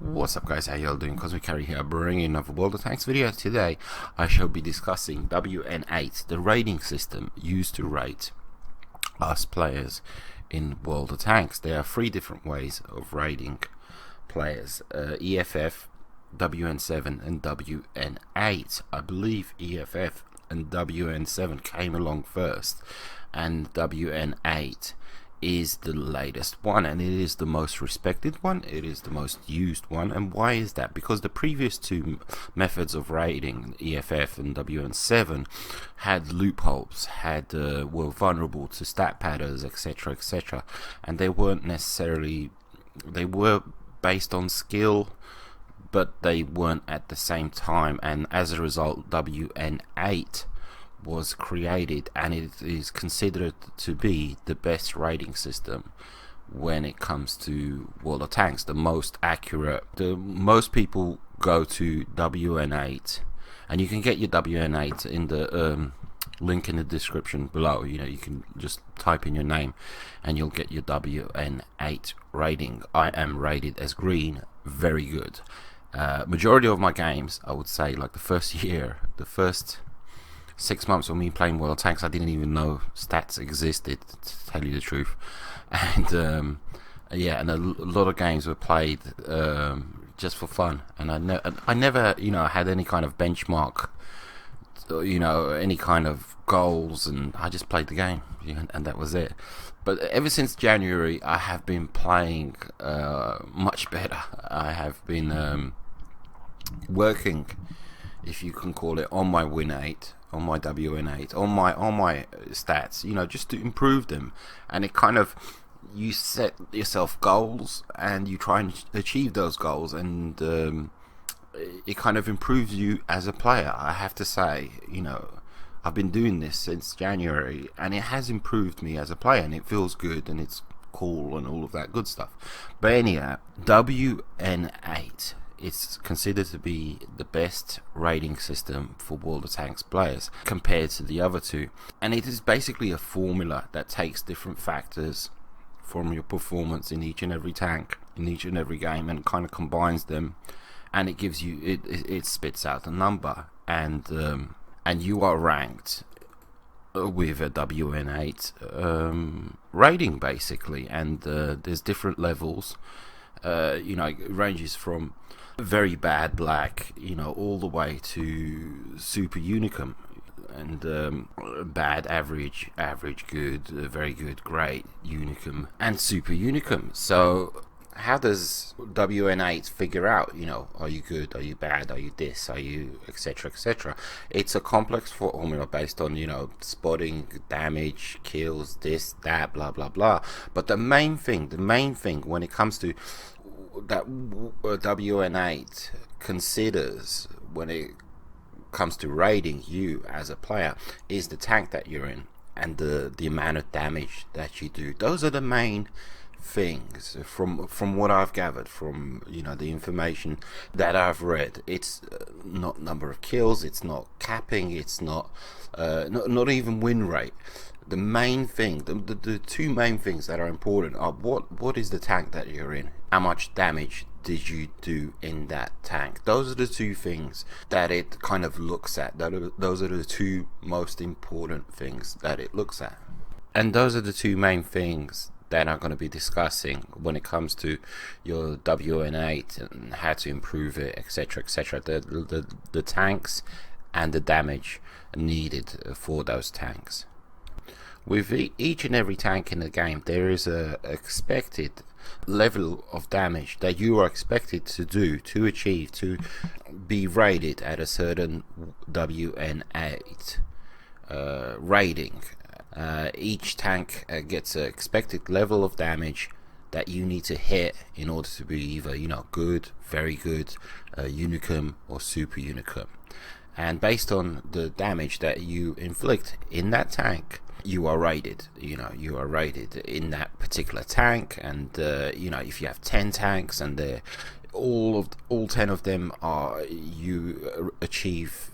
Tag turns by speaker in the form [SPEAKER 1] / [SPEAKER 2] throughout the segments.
[SPEAKER 1] What's up guys, how y'all doing? Cosmic Carry here, bringing another World of Tanks video. Today I shall be discussing WN8, the rating system used to rate us players in World of Tanks. There are three different ways of rating players, EFF, WN7 and WN8. I believe EFF and WN7 came along first, and WN8 is the latest one, and it is the most respected one, it is the most used one. And why is that? Because the previous two methods of rating, EFF and WN7, had loopholes, were vulnerable to stat patterns, etc, etc, and they weren't necessarily, they were based on skill, but they weren't at the same time, and as a result WN8 was created, and it is considered to be the best rating system when it comes to World of Tanks, the most accurate. Most people go to WN8, and you can get your WN8 in the link in the description below. You know, you can just type in your name and you'll get your WN8 rating. I am rated as green, very good. Majority of my games, I would say, like the first year, the first 6 months of me playing World of Tanks, I didn't even know stats existed, to tell you the truth. And yeah, and a lot of games were played just for fun, and I never, you know, had any kind of benchmark, you know, any kind of goals, and I just played the game, and that was it. But ever since January, I have been playing much better. I have been working, if you can call it, on my WN8, on my WN8, on my stats, you know, just to improve them. And it kind of, you set yourself goals and you try and achieve those goals, and it kind of improves you as a player. I have to say, you know, I've been doing this since January, and it has improved me as a player, and it feels good, and it's cool, and all of that good stuff. But anyhow, WN8, it's considered to be the best rating system for World of Tanks players compared to the other two, and it is basically a formula that takes different factors from your performance in each and every tank, in each and every game, and kind of combines them, and it gives you, it spits out a number, and you are ranked with a WN8 rating basically. And there's different levels, you know, it ranges from very bad black, you know, all the way to super unicum, and bad, average, good, very good, great, unicum, and super unicum. So how does WN8 figure out, you know, are you good, are you bad, are you this, are you etc, etc? It's a complex formula based on, you know, spotting, damage, kills, this, that, blah blah blah. But the main thing when it comes to that WN8 considers when it comes to rating you as a player is the tank that you're in, and the amount of damage that you do. Those are the main things from what I've gathered from, you know, the information that I've read. It's not number of kills, it's not capping, it's not not even win rate. The main thing, the two main things that are important are what is the tank that you're in, how much damage did you do in that tank. Those are the two things that it kind of looks at. Those are the two most important things that it looks at, and those are the two main things that I'm going to be discussing when it comes to your WN8 and how to improve it, etc, etc. The tanks and the damage needed for those tanks. With each and every tank in the game, there is a expected level of damage that you are expected to do, to achieve, to be rated at a certain WN8 rating. Each tank gets an expected level of damage that you need to hit in order to be either, you know, good, very good, unicum, or super unicum. And based on the damage that you inflict in that tank, you are rated, you know, you are rated in that particular tank. And you know, if you have 10 tanks and all 10 of them are, you achieve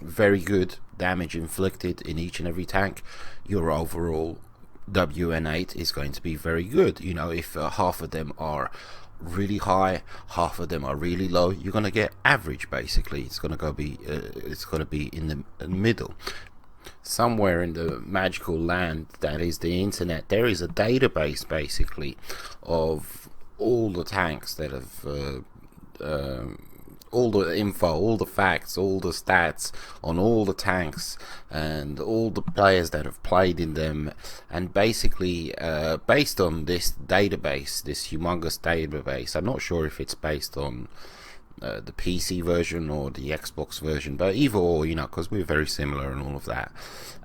[SPEAKER 1] very good damage inflicted in each and every tank, your overall WN8 is going to be very good. You know, if half of them are really high, half of them are really low. You're going to get average. Basically, it's going to be in the middle. Somewhere in the magical land that is the internet, there is a database basically of all the tanks that have all the info, all the facts, all the stats on all the tanks and all the players that have played in them. And basically based on this database, this humongous database, I'm not sure if it's based on the PC version or the Xbox version, but either or, you know, because we're very similar and all of that.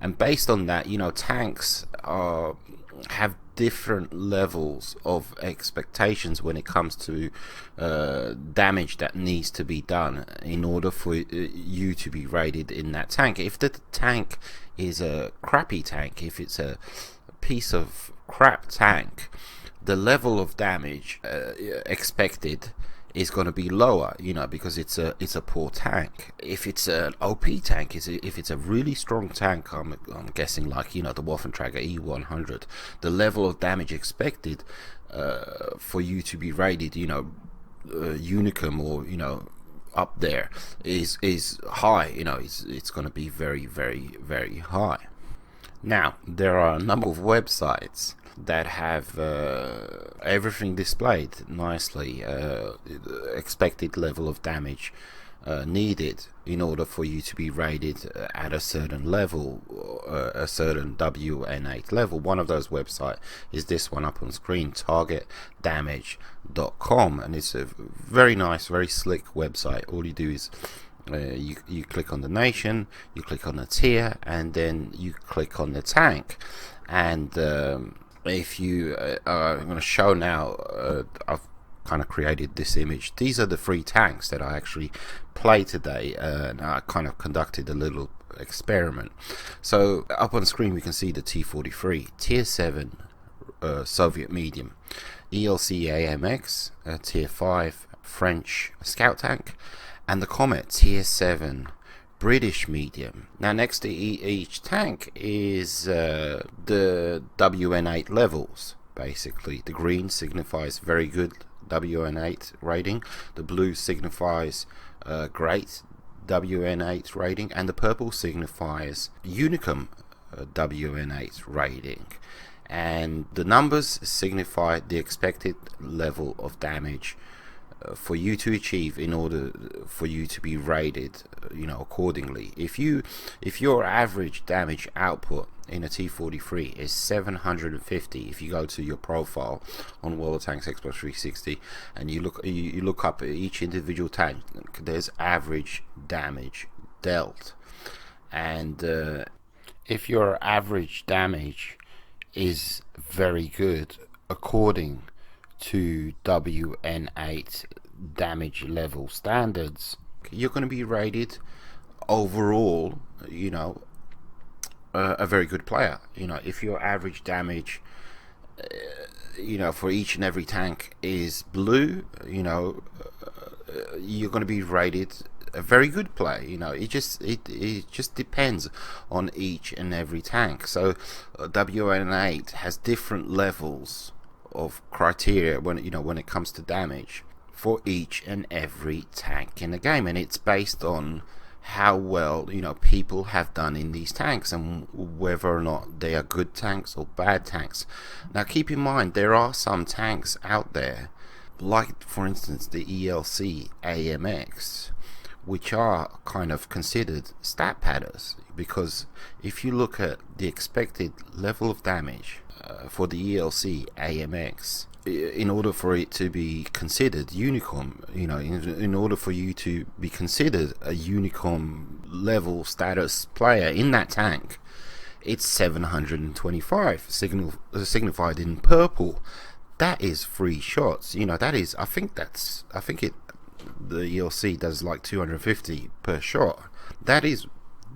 [SPEAKER 1] And based on that, you know, tanks have different levels of expectations when it comes to damage that needs to be done in order for you to be rated in that tank. If the tank is a crappy tank, if it's a piece of crap tank, the level of damage expected is going to be lower, you know, because it's a poor tank. If it's an OP tank, if it's a really strong tank, I'm guessing, like, you know, the Waffentrager E100, the level of damage expected for you to be rated, you know, Unicum, or, you know, up there is high. You know, it's going to be very, very, very high. Now, there are a number of websites that have everything displayed nicely, expected level of damage needed in order for you to be rated at a certain level, a certain WN8 level. One of those websites is this one up on screen, targetdamage.com, and it's a very nice, very slick website. All you do is you click on the nation, you click on the tier, and then you click on the tank. And if you I'm going to show now, I've kind of created this image. These are the 3 tanks that I actually played today, and I kind of conducted a little experiment. So up on the screen we can see the T-43 tier 7 Soviet medium, ELC AMX tier 5 French scout tank, and the Comet tier 7 British medium. Now next to each tank is the WN8 levels. Basically, the green signifies very good WN8 rating, the blue signifies great WN8 rating, and the purple signifies Unicum WN8 rating. And the numbers signify the expected level of damage for you to achieve in order for you to be rated, you know, accordingly. If your average damage output in a T-43 is 750, if you go to your profile on World of Tanks Xbox 360 and you look up at each individual tank, there's average damage dealt. And if your average damage is very good according to WN8 damage level standards, you're going to be rated overall, you know, a very good player. You know, if your average damage, you know, for each and every tank is blue, you know, you're going to be rated a very good player. You know, it just depends on each and every tank. So WN8 has different levels of criteria when it comes to damage for each and every tank in the game, and it's based on how well, you know, people have done in these tanks and whether or not they are good tanks or bad tanks. Now keep in mind, there are some tanks out there, like for instance the ELC AMX, which are kind of considered stat padders, because if you look at the expected level of damage for the ELC AMX, in order for it to be considered Unicom, you know, in order for you to be considered a Unicom level status player in that tank, it's 725, signified in purple. That is 3 shots. You know, that is, I think the ELC does like 250 per shot. That is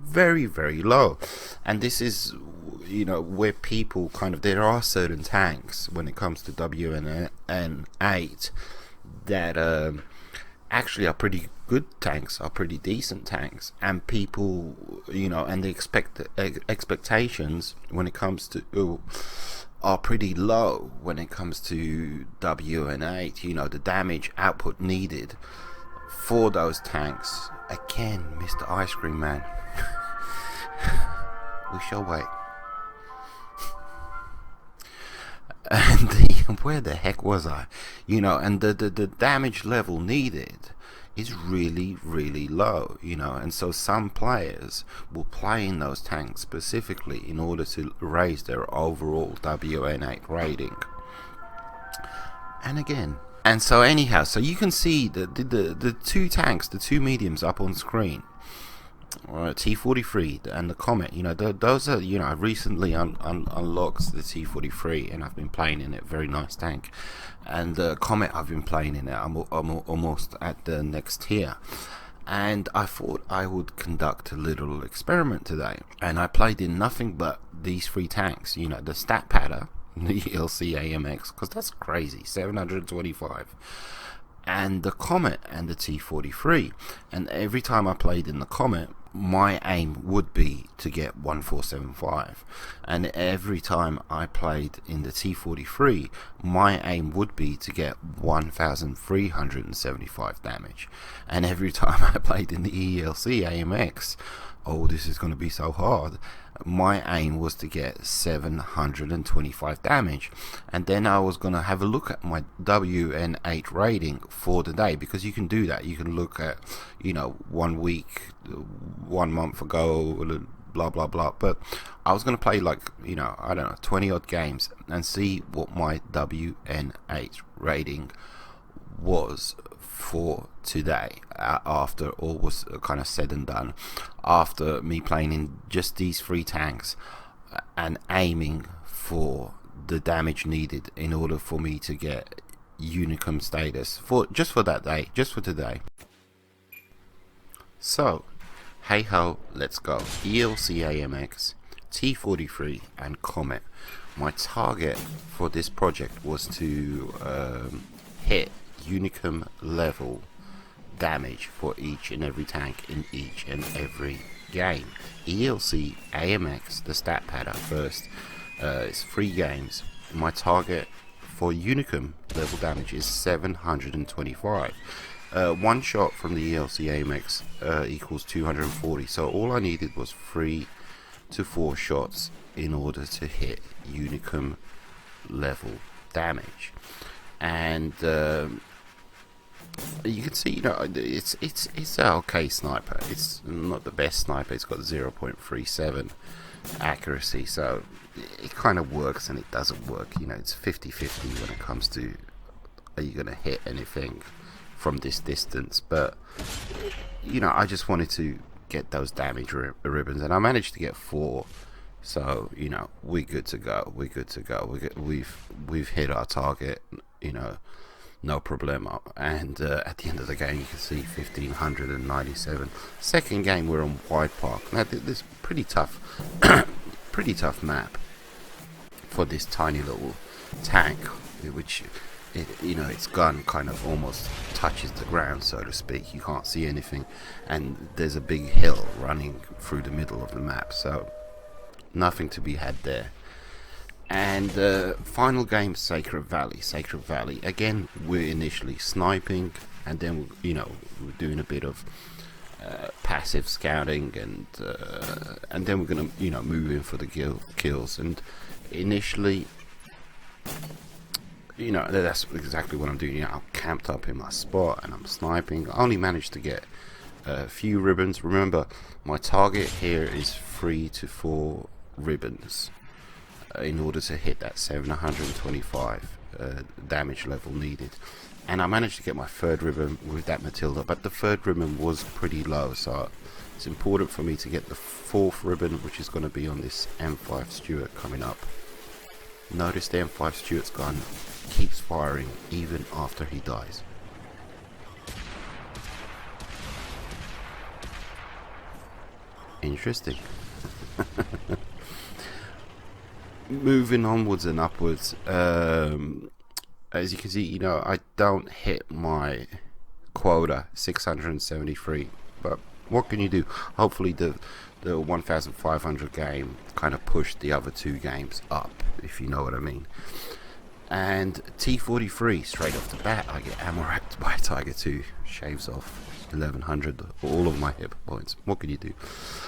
[SPEAKER 1] very, very low. And this is, you know, where people kind of, there are certain tanks when it comes to WN8 that actually are pretty good tanks, are pretty decent tanks, and people, you know, and the expectations when it comes to are pretty low when it comes to WN8. You know, the damage output needed for those tanks. Again, Mr. Ice Cream Man. We shall wait. And where the heck was I? You know, and the damage level needed is really, really low, you know, and so some players will play in those tanks specifically in order to raise their overall WN8 rating. And again, and so anyhow, so you can see the two tanks, the two mediums up on screen, T43 and the Comet. You know, those are, you know, I recently unlocked the T43 and I've been playing in it. Very nice tank. And the Comet, I've been playing in it. I'm almost at the next tier, and I thought I would conduct a little experiment today, and I played in nothing but these three tanks. You know, the stat padder, the ELC AMX, because that's crazy, 725, and the Comet and the T43. And every time I played in the Comet, my aim would be to get 1475, and every time I played in the T43, my aim would be to get 1375 damage. And every time I played in the ELC AMX, oh, this is going to be so hard, my aim was to get 725 damage. And then I was going to have a look at my WN8 rating for the day, because you can do that. You can look at, you know, 1 week, 1 month ago, blah blah blah. But I was going to play, like, you know, I don't know, 20 odd games and see what my WN8 rating was for today, after all was kind of said and done, after me playing in just these three tanks and aiming for the damage needed in order for me to get Unicum status for that day, just for today. So hey ho, let's go. ELC AMX, T43 and Comet. My target for this project was to hit Unicum level damage for each and every tank in each and every game. ELC AMX, the stat padder first, it's 3 games. My target for Unicum level damage is 725. One shot from the ELC AMX equals 240, so all I needed was 3 to 4 shots in order to hit Unicum level damage. And you can see, you know, it's an okay sniper. It's not the best sniper. It's got 0.37 accuracy, so it kind of works and it doesn't work. You know, it's 50-50 when it comes to, are you going to hit anything from this distance. But, you know, I just wanted to get those damage ribbons, and I managed to get 4. So, you know, we're good to go. We're good to go. We've hit our target, you know, no problemo. And at the end of the game, you can see 1597. Second game, we're on Wide Park. Now, this pretty tough, pretty tough map for this tiny little tank, which, you know, its gun kind of almost touches the ground, so to speak. You can't see anything, and there's a big hill running through the middle of the map, so nothing to be had there. And final game, Sacred Valley. Sacred Valley, again, we're initially sniping, and then, you know, we're doing a bit of passive scouting, and then we're gonna, you know, move in for the kills. And initially, you know, that's exactly what I'm doing. You know, I'm camped up in my spot and I'm sniping. I only managed to get a few ribbons. Remember, my target here is 3 to 4 ribbons in order to hit that 725 damage level needed. And I managed to get my 3rd ribbon with that Matilda, but the 3rd ribbon was pretty low, so it's important for me to get the 4th ribbon, which is going to be on this M5 Stuart coming up. Notice the M5 Stuart's gun keeps firing even after he dies. Interesting. Moving onwards and upwards, as you can see, you know, I don't hit my quota, 673, but what can you do? Hopefully the the 1500 game kind of pushed the other two games up, if you know what I mean. And T43, straight off the bat, I get ammo wrapped by Tiger 2, shaves off 1100, all of my hit points. What can you do?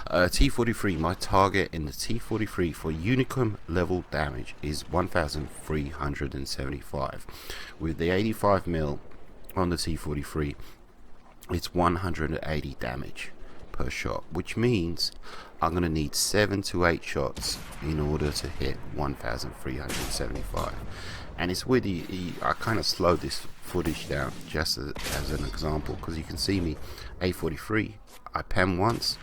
[SPEAKER 1] T43, my target in the T43 for Unicum level damage is 1375. With the 85mm on the T43, it's 180 damage per shot, which means I'm going to need 7 to 8 shots in order to hit 1375. And it's weird, I kind of slowed this footage down just as an example, because you can see me A43, I pen once,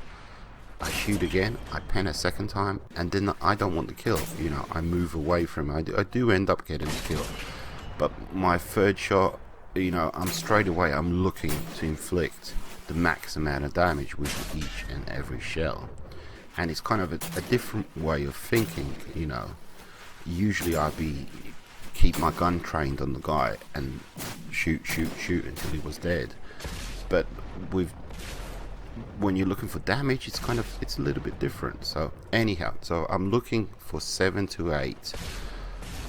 [SPEAKER 1] I shoot again, I pen a second time, and then I don't want the kill, you know, I move away from it. I do end up getting the kill, but my third shot, you know, I'm looking to inflict the max amount of damage with each and every shell. And it's kind of a different way of thinking, you know. Usually I'd keep my gun trained on the guy and shoot until he was dead. But when you're looking for damage, it's a little bit different. So anyhow, so I'm looking for 7 to 8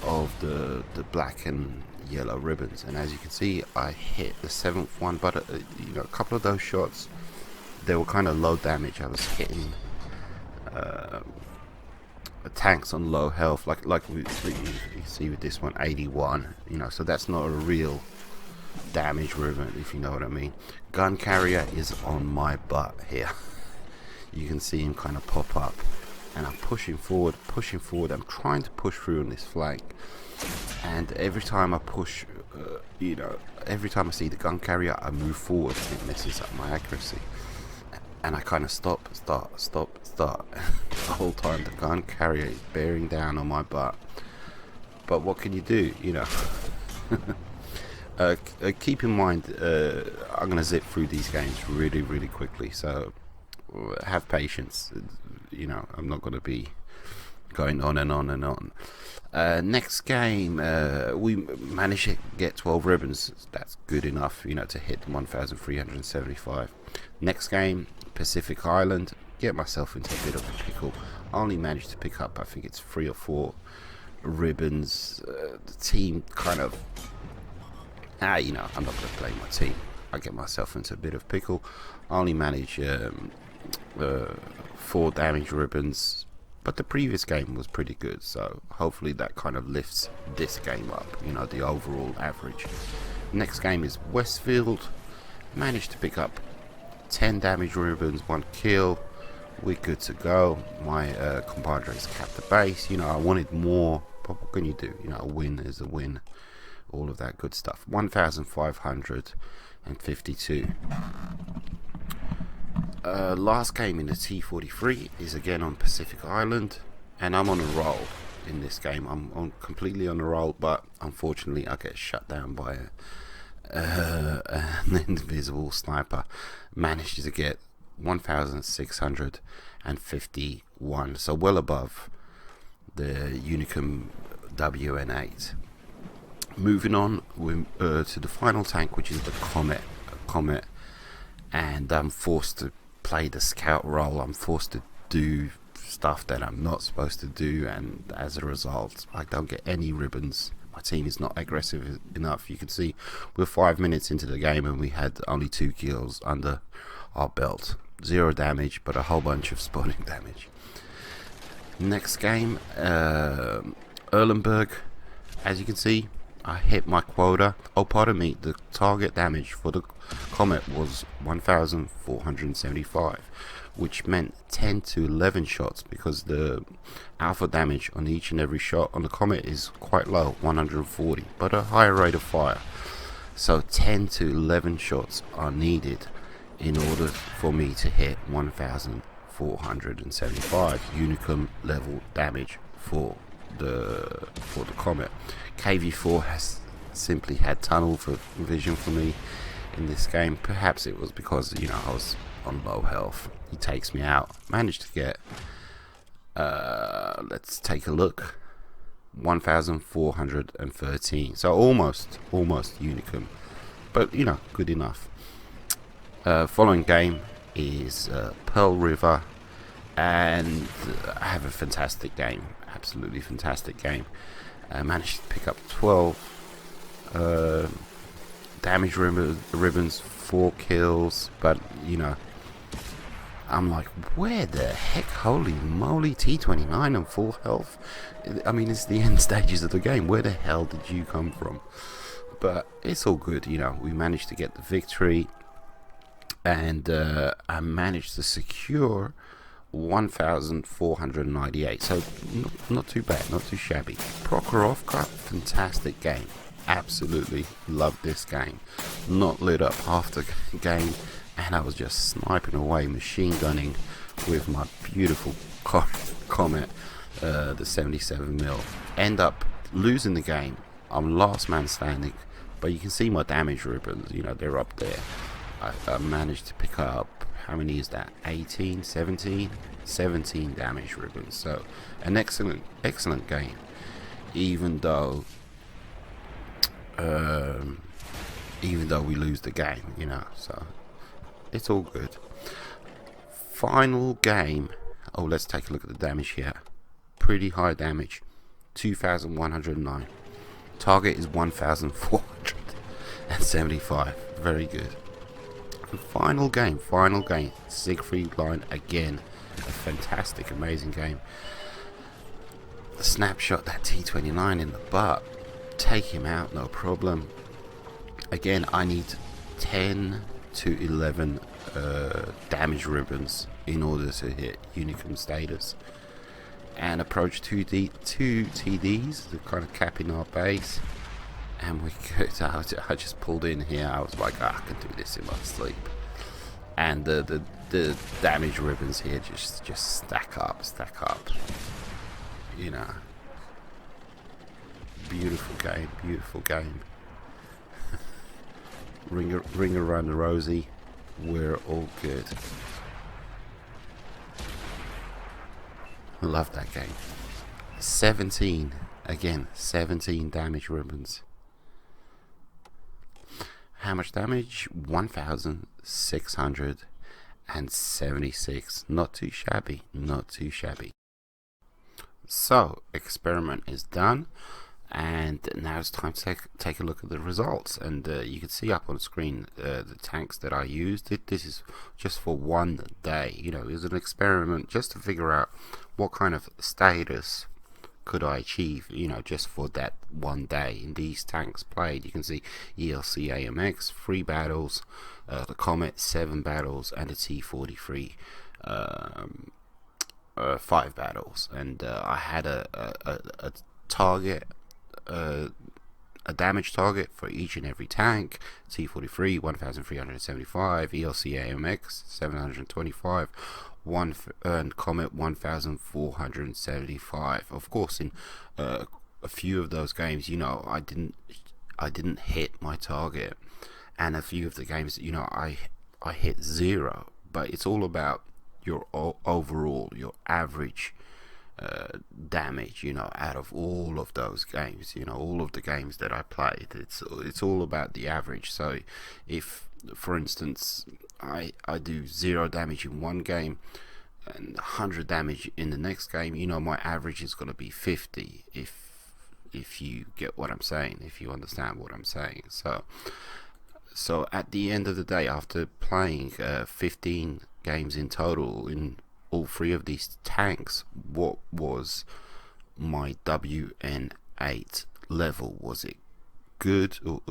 [SPEAKER 1] of the black and yellow ribbons, and as you can see, I hit the 7th one, but you know, a couple of those shots, they were kind of low damage. I was hitting tanks on low health, like you see with this one, 81, you know, so that's not a real damage ribbon, if you know what I mean. Gun carrier is on my butt here. You can see him kind of pop up, and I'm pushing forward. I'm trying to push through on this flank, and every time I push, you know, every time I see the gun carrier, I move forward, and it messes up my accuracy. And I kind of stop. The whole time the gun carrier is bearing down on my butt. But what can you do, you know? Keep in mind, I'm going to zip through these games really quickly, so have patience. You know, I'm not going to be going on and on. Next game, we managed to get 12 ribbons. That's good enough, you know, to hit 1375. Next game, Pacific Island, get myself into a bit of a pickle. I only managed to pick up, I think it's 3 or 4 ribbons. The team kind of, you know, I'm not going to blame my team. I get myself into a bit of pickle. I only managed 4 damage ribbons, but the previous game was pretty good, so hopefully that kind of lifts this game up, you know, the overall average. Next game is Westfield. Managed to pick up 10 damage ribbons, 1 kill. We're good to go. My compadres capped the base. You know, I wanted more, but what can you do? You know, a win is a win. All of that good stuff. 1552. Last game in the T43 is again on Pacific Island, and I'm on a roll in this game. I'm completely on a roll, but unfortunately I get shut down by an invisible sniper. Managed to get 1651, so well above the Unicum WN8. Moving on to the final tank, which is the Comet, and I'm forced to play the scout role. I'm forced to do stuff that I'm not supposed to do, and as a result I don't get any ribbons. My team is not aggressive enough. You can see we're 5 minutes into the game and we had only 2 kills under our belt. 0 damage, but a whole bunch of spawning damage. Next game, Erlenberg. As you can see, I hit my quota. Oh, pardon me, the target damage for the Comet was 1475, which meant 10 to 11 shots, because the alpha damage on each and every shot on the Comet is quite low, 140, but a higher rate of fire. So 10 to 11 shots are needed in order for me to hit 1475 Unicum level damage for the Comet. KV4 has simply had tunnel vision for me in this game. Perhaps it was because, you know, I was on low health. He takes me out. Managed to get, let's take a look, 1413. So almost Unicum, but you know, good enough. Following game is Pearl River, and I have a fantastic game, absolutely fantastic game. I managed to pick up 12 damage ribbons, 4 kills, but you know, I'm like, where the heck, holy moly, T29 on full health? I mean, it's the end stages of the game. Where the hell did you come from? But it's all good, you know. We managed to get the victory, and I managed to secure 1,498. So not too bad, not too shabby. Prokhorovka, fantastic game. Absolutely love this game. Not lit up half the game, and I was just sniping away, machine gunning with my beautiful Comet, the 77mm. End up losing the game. I'm last man standing, but you can see my damage ribbons, you know, they're up there. I managed to pick up, how many is that, 18, 17 damage ribbons. So an excellent game, even though we lose the game, you know, so it's all good. Final game. Oh, let's take a look at the damage here. Pretty high damage, 2,109. Target is 1,475. Very good. And final game. Siegfried line again. A fantastic, amazing game. Snapshot that T29 in the butt. Take him out, no problem. Again, I need 10 to 11 damage ribbons in order to hit Unicum status. And approach 2 TDs, the kind of capping our base. And we could, I just pulled in here. I was like, I can do this in my sleep. And the damage ribbons here just stack up. You know, beautiful game. Ring around the rosy. We're all good. Love that game. 17 damage ribbons. How much damage? 1,676. Not too shabby. So, experiment is done, and now it's time to take a look at the results. And you can see up on screen the tanks that I used. This is just for one day. You know, it was an experiment just to figure out what kind of status could I achieve, you know, just for that one day. In these tanks played, you can see ELC AMX 3 battles, the Comet 7 battles, and the T43 5 battles. And I had a target, a damage target for each and every tank. T43 1,375, ELC AMX 725, and Comet 1,475. Of course, in a few of those games, you know, I didn't hit my target, and a few of the games, you know, I hit 0. But it's all about your overall, your average damage, you know, out of all of those games, you know, all of the games that I played. It's all about the average. So if, for instance, I do 0 damage in one game and 100 damage in the next game, you know, my average is going to be 50, if you get what I'm saying, if you understand what I'm saying. So at the end of the day, after playing 15 games in total in all 3 of these tanks, what was my WN8 level? Was it good or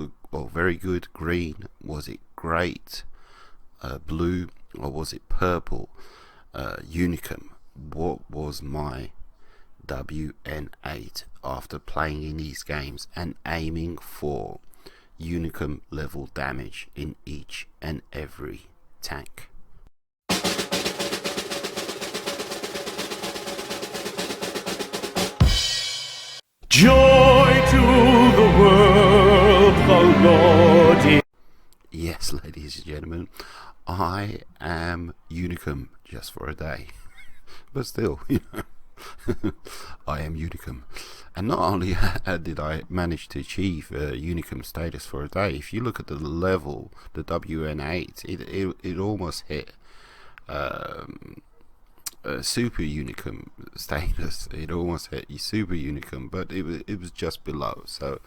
[SPEAKER 1] very good? Green? Was it great? Blue? Or was it purple? Unicum? What was my WN8 after playing in these games and aiming for Unicum level damage in each and every tank?
[SPEAKER 2] Joy to the world, the Lord is.
[SPEAKER 1] Yes, ladies and gentlemen, I am Unicum just for a day. But still, you know, I am Unicum. And not only did I manage to achieve Unicum status for a day, if you look at the level, the WN8, it almost hit super unicum status. It almost hit super unicum, but it was just below. So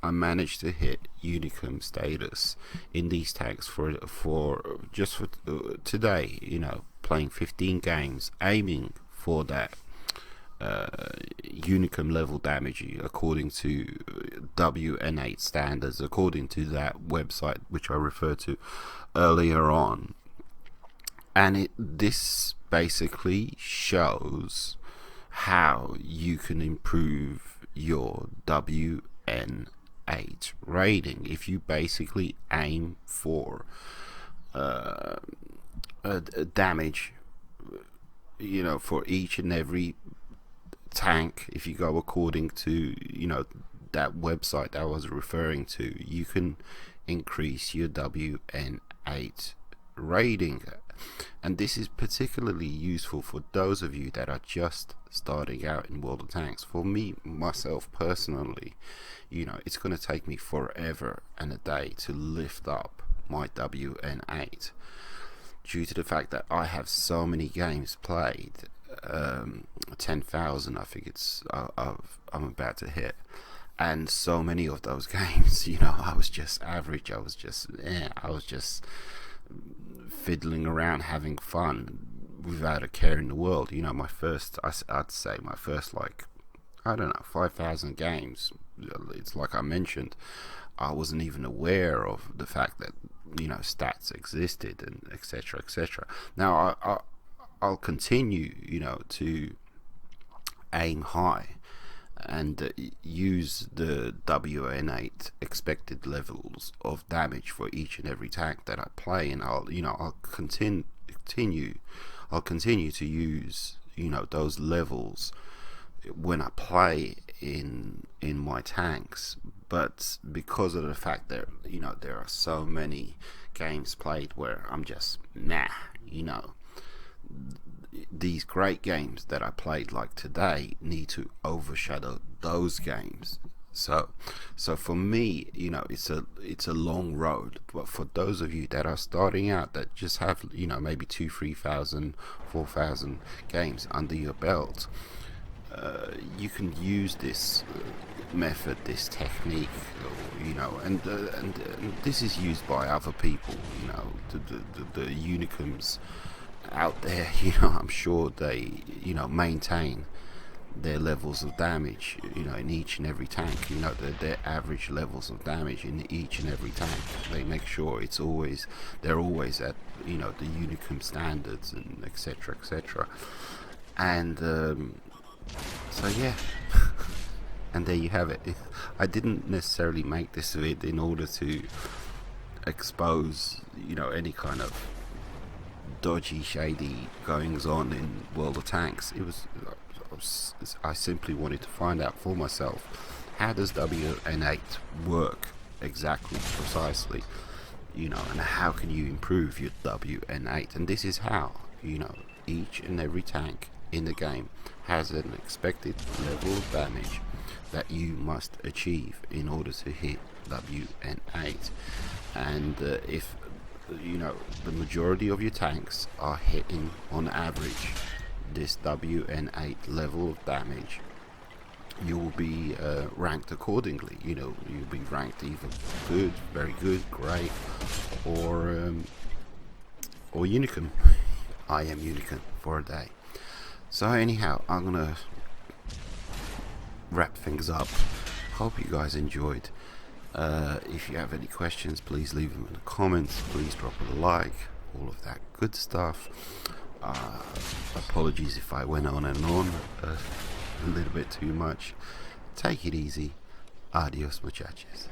[SPEAKER 1] I managed to hit unicum status in these tags for today. Playing 15 games, aiming for that unicum level damage according to WN8 standards, according to that website which I referred to earlier on. And this basically shows how you can improve your WN8 rating if you basically aim for a damage, for each and every tank. If you go according to that website that I was referring to, you can increase your WN8 rating. And this is particularly useful for those of you that are just starting out in World of Tanks. For me, myself personally, it's going to take me forever and a day to lift up my WN8 due to the fact that I have so many games played. 10,000 I think I'm about to hit, and so many of those games, I was just average. I was just fiddling around, having fun without a care in the world. I'd say my first, like, I don't know, 5,000 games, it's like I mentioned, I wasn't even aware of the fact that stats existed, and etc. Now I'll continue to aim high and use the WN8 expected levels of damage for each and every tank that I play, and I'll continue to use those levels when I play in my tanks. But because of the fact that there are so many games played where I'm just these great games that I played like today need to overshadow those games. So for me, it's a long road. But for those of you that are starting out, that just have maybe 2,000, 3,000, 4,000 games under your belt, you can use this method, this technique, and this is used by other people. The unicums out there, I'm sure they maintain their levels of damage in each and every tank, their average levels of damage in each and every tank. They make sure they're always at the unicum standards, and etc. And so yeah. And there you have it. I didn't necessarily make this vid in order to expose any kind of dodgy, shady goings on in World of Tanks. I simply wanted to find out for myself, how does WN8 work exactly, precisely, and how can you improve your WN8? And this is how, each and every tank in the game has an expected level of damage that you must achieve in order to hit WN8. And if the majority of your tanks are hitting on average this WN8 level of damage, you will be ranked accordingly. You'll be ranked either good, very good, great, or unicum. I am unicum for a day. So anyhow, I'm gonna wrap things up. Hope you guys enjoyed. If you have any questions, please leave them in the comments. Please drop a like, all of that good stuff. Apologies if I went on and on a little bit too much. Take it easy. Adios, muchachos.